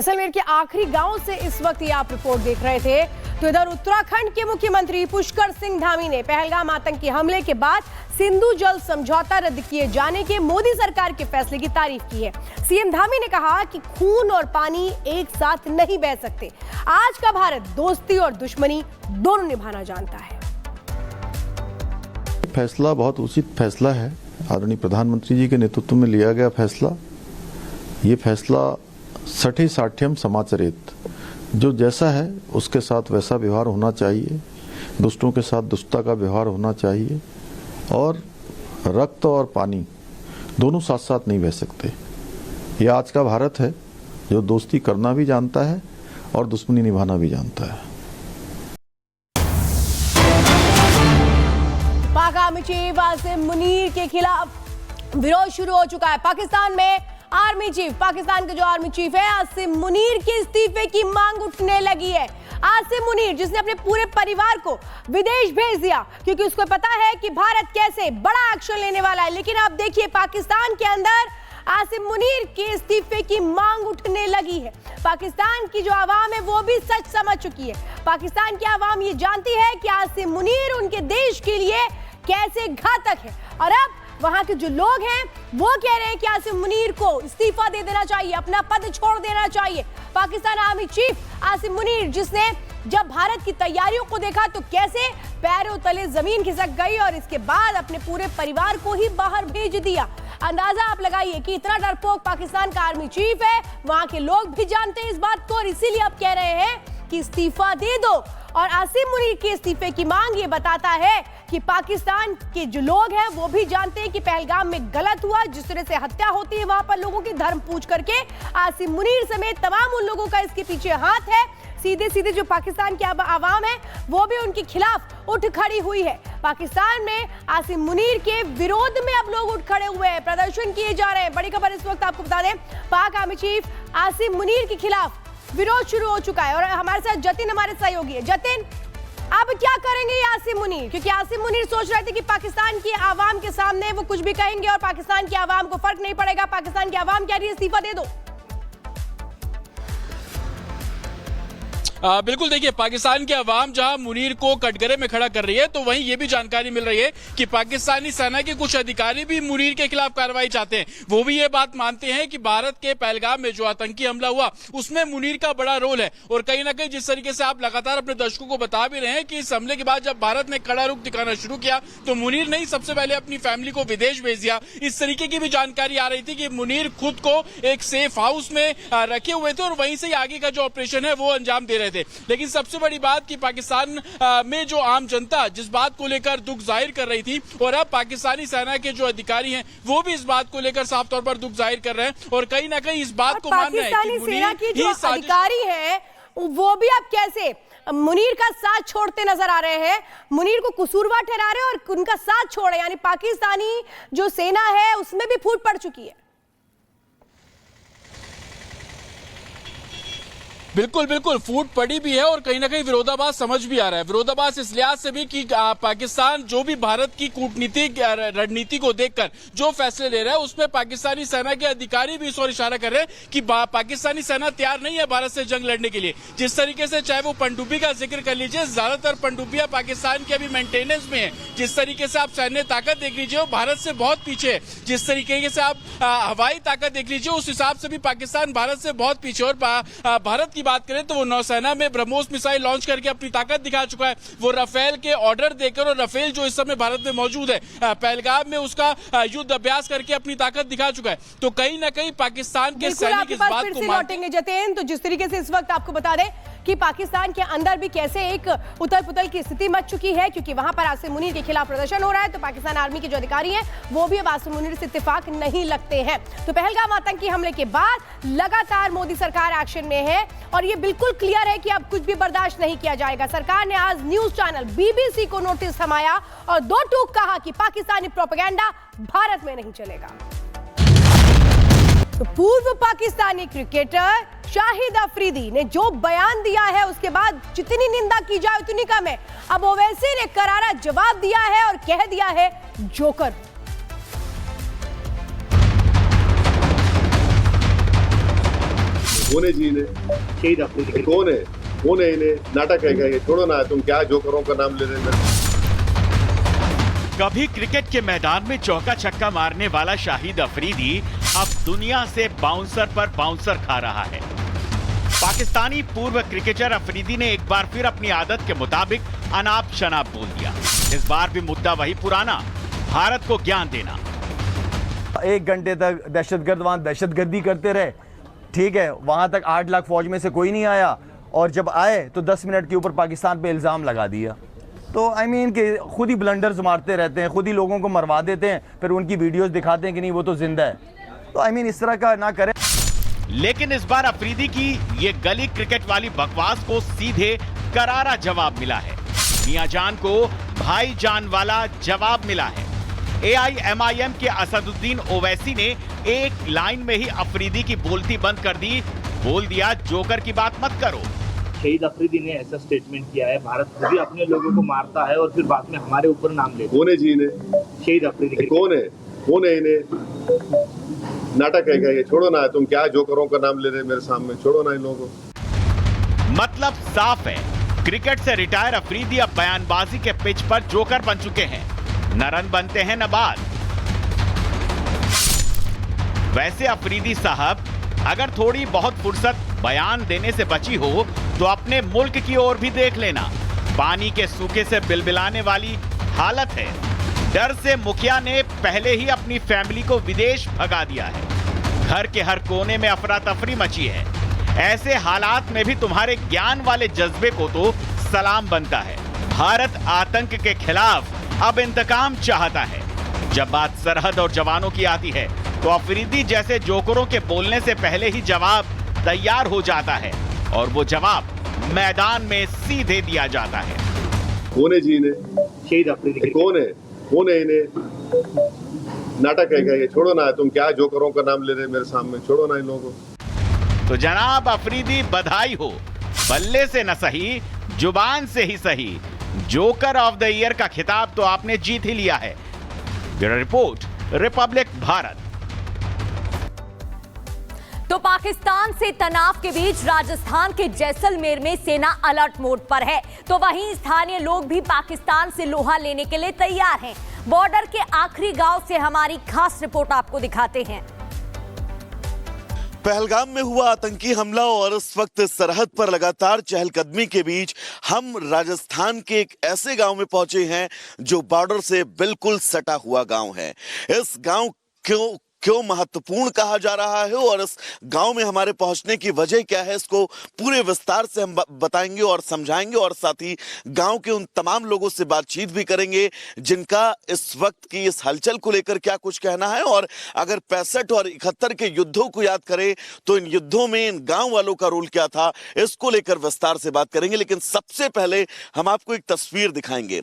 जैसलमेर के आखिरी गांव से इस वक्त ये आप रिपोर्ट देख रहे थे। तो इधर उत्तराखंड के मुख्यमंत्री पुष्कर सिंह धामी ने पहलगाम आतंकी हमले के बाद सिंधु जल समझौता रद्द किए जाने के मोदी सरकार के फैसले की तारीफ की है। सीएम धामी ने कहा कि खून और पानी एक साथ नहीं बह सकते। आज का भारत दोस्ती और दुश्मनी दोनों निभाना जानता है। फैसला बहुत उचित फैसला है। आदरणीय प्रधानमंत्री जी के नेतृत्व में लिया गया फैसला। ये फैसला सठे साठ्यम समाचरित, जो जैसा है उसके साथ वैसा व्यवहार होना चाहिए, दुष्टों के साथ दुष्टता का व्यवहार होना चाहिए और रक्त और पानी दोनों साथ साथ नहीं बह सकते। ये आज का भारत है जो दोस्ती करना भी जानता है और दुश्मनी निभाना भी जानता है। पाक आर्मी चीफ आसिम मुनीर के खिलाफ विरोध शुरू हो चुका है। पाकिस्तान में आर्मी चीफ, पाकिस्तान के जो आर्मी चीफ है आसिम मुनीर के इस्तीफे की मांग उठने लगी है। आसिम मुनीर जिसने अपने पूरे परिवार को विदेश भेज दिया क्योंकि उसको पता है कि भारत कैसे बड़ा एक्शन लेने वाला है, लेकिन आप देखिए पाकिस्तान के अंदर आसिम मुनीर के इस्तीफे की मांग उठने लगी है। पाकिस्तान की जो आवाम है वो भी सच समझ चुकी है। पाकिस्तान की आवाम ये जानती है कि आसिम मुनीर उनके देश के लिए कैसे घातक है और अब वहां के जो लोग हैं वो कह रहे हैं कि आसिम मुनीर को इस्तीफा दे देना चाहिए, अपना पद छोड़ देना चाहिए। पाकिस्तान आर्मी चीफ आसिम मुनीर जिसने जब भारत की तैयारियों को देखा तो कैसे पैरों तले जमीन खिसक गई और इसके बाद अपने पूरे परिवार को ही बाहर भेज दिया। अंदाजा आप लगाइए कि इतना डरपोक पाकिस्तान का आर्मी चीफ है, वहां के लोग भी जानते हैं इस बात को और इसीलिए अब कह रहे हैं कि इस्तीफा दे दो। और आसिम मुनीर के इस्तीफे की मांग ये बताता है कि पाकिस्तान के जो लोग हैं वो भी जानते हैं कि पहलगाम में गलत हुआ, जिस तरह से हत्या होती है वहां पर लोगों की धर्म पूछ करके आसिम मुनीर समेत तमाम उन लोगों का इसके पीछे हाथ है। सीधे सीधे जो पाकिस्तान की आवाम है वो भी उनके खिलाफ उठ खड़ी हुई है। पाकिस्तान में आसिम मुनीर के विरोध में अब लोग उठ खड़े हुए हैं, प्रदर्शन किए जा रहे हैं। बड़ी खबर इस वक्त आपको बता दें, पाक आर्मी चीफ आसिम मुनीर के खिलाफ विरोध शुरू हो चुका है और हमारे साथ जतिन हमारे सहयोगी है। जतिन, अब क्या करेंगे ये आसिम मुनीर? क्योंकि आसिम मुनीर सोच रहे थे कि पाकिस्तान की आवाम के सामने वो कुछ भी कहेंगे और पाकिस्तान की आवाम को फर्क नहीं पड़ेगा। पाकिस्तान की आवाम कह रही है इस्तीफा दे दो। बिल्कुल, देखिए पाकिस्तान की आवाम जहां मुनीर को कटघरे में खड़ा कर रही है तो वहीं ये भी जानकारी मिल रही है कि पाकिस्तानी सेना के कुछ अधिकारी भी मुनीर के खिलाफ कार्रवाई चाहते हैं। वो भी ये बात मानते हैं कि भारत के पहलगाम में जो आतंकी हमला हुआ उसमें मुनीर का बड़ा रोल है और कहीं ना कहीं जिस तरीके से आप लगातार अपने दर्शकों को बता भी रहे हैं कि इस हमले के बाद जब भारत ने कड़ा रुख दिखाना शुरू किया तो मुनीर ने सबसे पहले अपनी फैमिली को विदेश भेज दिया। इस तरीके की भी जानकारी आ रही थी कि मुनीर खुद को एक सेफ हाउस में रखे हुए थे और वहीं से आगे का जो ऑपरेशन है वो अंजाम दे रहे थे। लेकिन सबसे बड़ी बात कि पाकिस्तान में जो आम जनता जिस बात को लेकर दुख जाहिर कर रही थी और अब पाकिस्तानी सेना के जो अधिकारी हैं वो भी इस बात को लेकर साफ तौर पर दुख जाहिर कर रहे हैं और कहीं ना कहीं इस बात को मान रहे हैं कि सेना की जो अधिकारी हैं वो भी अब कैसे मुनीर का साथ छोड़ते नजर आ रहे हैं, मुनीर को कसूरवार ठहरा रहे हैं और उनका साथ छोड़े, यानी पाकिस्तानी जो सेना है उसमें भी फूट पड़ चुकी है। बिल्कुल बिल्कुल फूट पड़ी भी है और कहीं ना कहीं विरोधाभास समझ भी आ रहा है। विरोधाभास इस लिहाज से भी कि पाकिस्तान जो भी भारत की कूटनीतिक रणनीति को देखकर जो फैसले ले रहा है उसमें पाकिस्तानी सेना के अधिकारी भी इस ओर इशारा कर रहे हैं कि पाकिस्तानी सेना तैयार नहीं है भारत से जंग लड़ने के लिए। जिस तरीके से चाहे वो पनडुब्बी का जिक्र कर लीजिए, ज्यादातर पनडुब्बियां पाकिस्तान की अभी मेंटेनेंस में है। जिस तरीके से आप सैन्य ताकत देख लीजिए वो भारत से बहुत पीछे है। जिस तरीके से आप हवाई ताकत देख लीजिए उस हिसाब से भी पाकिस्तान भारत से बहुत पीछे। और भारत की बात करें तो वो नौसेना में ब्रह्मोस मिसाइल लॉन्च करके अपनी ताकत दिखा चुका है। वो राफेल के ऑर्डर देकर और राफेल जो इस समय भारत में मौजूद है पहलगाम में उसका युद्ध अभ्यास करके अपनी ताकत दिखा चुका है। तो कहीं ना कहीं पाकिस्तान के सैनिक इस बात को लौटेंगे। जतेन, तो जिस तरीके से इस वक्त आपको बता दें कि पाकिस्तान के अंदर भी कैसे एक उथल पुथल की स्थिति मच चुकी है क्योंकि वहां पर आसिम मुनीर के खिलाफ प्रदर्शन हो रहा है, तो पाकिस्तान आर्मी के जो अधिकारी हैं वो भी अब आसिम मुनीर से इत्तेफाक नहीं लगते हैं। तो पहलगाम आतंकी हमले के बाद लगातार मोदी सरकार एक्शन में है और ये बिल्कुल क्लियर है कि अब कुछ भी बर्दाश्त नहीं किया जाएगा। सरकार ने आज न्यूज चैनल बीबीसी को नोटिस थमाया और दो टूक कहा कि पाकिस्तानी प्रोपेगेंडा भारत में नहीं चलेगा। तो पूर्व पाकिस्तानी क्रिकेटर शाहिद अफरीदी ने जो बयान दिया है उसके बाद जितनी निंदा की जाए उतनी कम है। अब ओवैसी ने करारा जवाब दिया है और कह दिया है जोकर। कौन है जी इन्हें? शहीद अफरीदी कौन है इन्हें? नाटक है क्या ये? छोड़ो ना, तुम क्या जोकरों का नाम ले रहे हैं? कभी क्रिकेट के मैदान में चौका छक्का मारने वाला शाहिद अफरीदी अब दुनिया से बाउंसर पर बाउंसर खा रहा है। पाकिस्तानी पूर्व क्रिकेटर अफरीदी ने एक बार फिर अपनी आदत के मुताबिक अनाप शनाप बोल दिया। इस बार भी मुद्दा वही पुराना, भारत को ज्ञान देना। 1 घंटे तक दहशतगर्द वहां दहशतगर्दी करते रहे, ठीक है, वहां तक 8 लाख फौज में से कोई नहीं आया, और जब आए तो 10 मिनट के ऊपर पाकिस्तान पे इल्जाम लगा दिया। तो आई मीन कि खुद ही ब्लंडर्स मारते रहते हैं, खुद ही लोगों को मरवा देते हैं, फिर उनकी वीडियोस दिखाते हैं कि नहीं वो तो जिंदा है। तो आई मीन इस तरह का ना करें। लेकिन इस बार अफरीदी की ये गली क्रिकेट वाली बकवास को सीधे करारा जवाब मिला है। मियां जान को भाई जान वाला जवाब मिला है। AIMIM के असदुद्दीन ओवैसी ने एक लाइन में ही अफरीदी की बोलती बंद कर दी, बोल दिया जोकर की बात मत करो। शहीद अफरीदी ने ऐसा स्टेटमेंट किया है, भारत खुद ही अपने लोगों को मारता है और फिर बाद में हमारे ऊपर नाम लेता है। कौन है जी इन्हें? शहीद अफरीदी कौन है इन्हें? नाटक है क्या ये? छोड़ो ना, तुम क्या जोकरों का नाम ले रहे हैं मेरे सामने? छोड़ो ना इन लोगों को। मतलब साफ है, क्रिकेट से रिटायर अफरीदी अब बयानबाजी के पिच पर जोकर बन चुके हैं। न रन बनते हैं न बात। वैसे अफरीदी साहब, अगर थोड़ी बहुत फुर्सत बयान देने से बची हो तो अपने मुल्क की ओर भी देख लेना। पानी के सूखे से बिलबिलाने वाली हालत है। डर से मुखिया ने पहले ही अपनी फैमिली को विदेश भगा दिया है। घर के हर कोने में अफरा तफरी मची है। ऐसे हालात में भी तुम्हारे ज्ञान वाले जज्बे को तो सलाम बनता है। भारत आतंक के खिलाफ अब इंतकाम चाहता है। जब बात सरहद और जवानों की आती है तो अफरीदी जैसे जोकरों के बोलने से पहले ही जवाब तैयार हो जाता है, और वो जवाब मैदान में सीधे दिया जाता है। कौन है जी इन्हें? शहीद अफरीदी कौन है इन्हें? नाटक है क्या ये? छोड़ो ना, तुम क्या जोकरों का नाम ले रहे हैं मेरे सामने? छोड़ो ना इन लोगों को। तो जनाब अफरीदी, बधाई हो, बल्ले से न सही जुबान से ही सही, जोकर ऑफ द ईयर का खिताब तो आपने जीत ही लिया है। Bureau report, Republic Bharat. तो पाकिस्तान से तनाव के बीच राजस्थान के जैसलमेर में सेना अलर्ट मोड पर है, तो वहीं स्थानीय लोग भी पाकिस्तान से लोहा लेने के लिए तैयार हैं। बॉर्डर के आखिरी गांव से हमारी खास रिपोर्ट आपको दिखाते हैं। पहलगाम में हुआ आतंकी हमला और इस वक्त सरहद पर लगातार चहलकदमी के बीच हम राजस्थान के एक ऐसे गांव में पहुंचे हैं जो बॉर्डर से बिल्कुल सटा हुआ गांव है। इस गांव क्यों महत्वपूर्ण कहा जा रहा है और इस गांव में हमारे पहुंचने की वजह क्या है, इसको पूरे विस्तार से हम बताएंगे और समझाएंगे, और साथ ही गांव के उन तमाम लोगों से बातचीत भी करेंगे जिनका इस वक्त की इस हलचल को लेकर क्या कुछ कहना है। और अगर 65 और 71 के युद्धों को याद करें तो इन युद्धों में इन गांव वालों का रोल क्या था, इसको लेकर विस्तार से बात करेंगे। लेकिन सबसे पहले हम आपको एक तस्वीर दिखाएंगे।